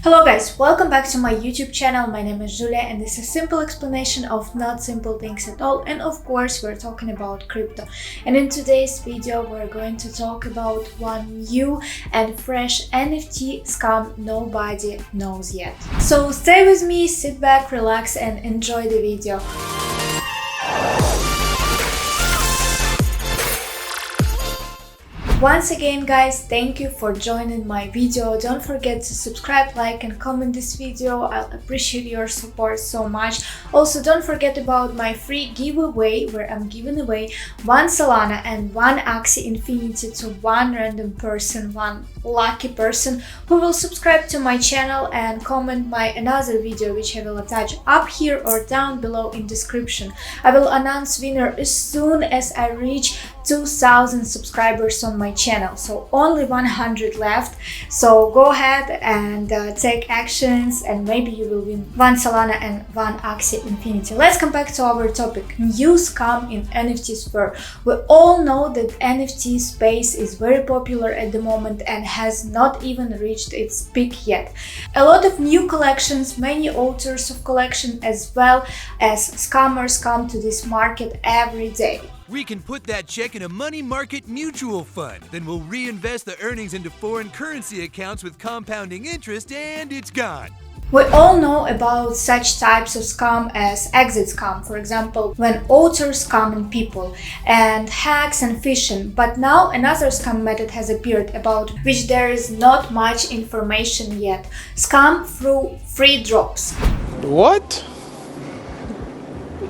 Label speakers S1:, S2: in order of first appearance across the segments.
S1: Hello guys, welcome back to my YouTube channel. My name is Julia and this is a simple explanation of not simple things at all, and of course we're talking about crypto. And in today's video we're going to talk about one new and fresh NFT scam nobody knows yet. So stay with me, sit back, relax and enjoy the video. Once again guys, thank you for joining my video. Don't forget to subscribe, like and comment this video. I'll appreciate your support so much. Also don't forget about my free giveaway where I'm giving away one Solana and one Axie Infinity to one random person, one lucky person who will subscribe to my channel and comment my another video which I will attach up here or down below in description. I will announce winner as soon as I reach 2,000 subscribers on my channel, so only 100 left. So go ahead and take actions and maybe you will win one Solana and one Axie Infinity. Let's come back to our topic, new scam in NFT sphere. We all know that NFT space is very popular at the moment and has not even reached its peak yet. A lot of new collections, many authors of collection as well as scammers come to this market every day.
S2: We can put that check in a money market mutual fund. Then we'll reinvest the earnings into foreign currency accounts with compounding interest and it's gone.
S1: We all know about such types of scam as exit scam, for example, when authors scam on people, and hacks and phishing. But now another scam method has appeared about which there is not much information yet. Scam through free drops.
S3: What?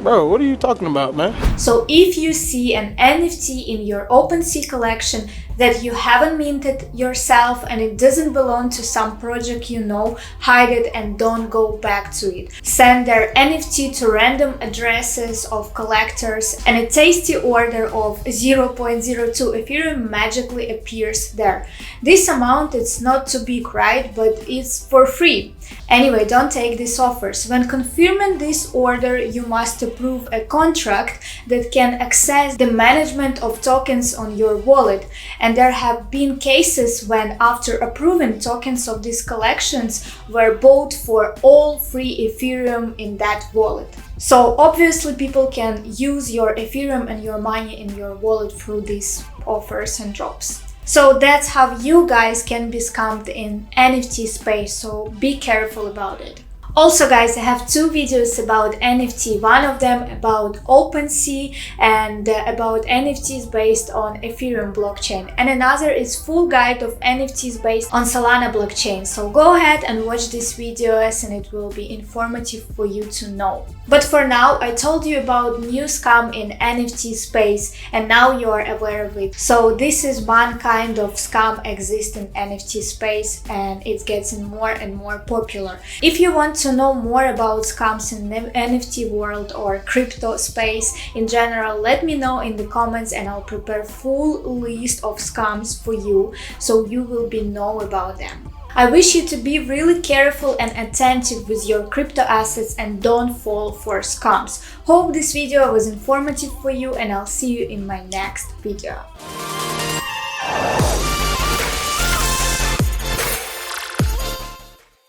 S3: Bro, what are you talking about, man?
S1: So if you see an NFT in your OpenSea collection that you haven't minted yourself and it doesn't belong to some project you know, hide it and don't go back to it. Send their NFT to random addresses of collectors and a tasty order of 0.02 Ethereum magically appears there. This amount is not too big, right? But it's for free. Anyway, don't take these offers. When confirming this order, you must approve a contract that can access the management of tokens on your wallet. And there have been cases when after approving tokens of these collections were bought for all free Ethereum in that wallet. So obviously people can use your Ethereum and your money in your wallet through these offers and drops. So that's how you guys can be scammed in NFT space, so be careful about it. Also guys, I have two videos about NFT, one of them about OpenSea and about NFTs based on Ethereum blockchain, and another is full guide of NFTs based on Solana blockchain. So go ahead and watch these videos and it will be informative for you to know. But for now, I told you about new scam in NFT space and now you are aware of it. So this is one kind of scam exists in NFT space and it's getting more and more popular. If you want to know more about scams in the NFT world or crypto space in general, let me know in the comments and I'll prepare full list of scams for you so you will know about them. I wish you to be really careful and attentive with your crypto assets and don't fall for scams. Hope this video was informative for you and I'll see you in my next video.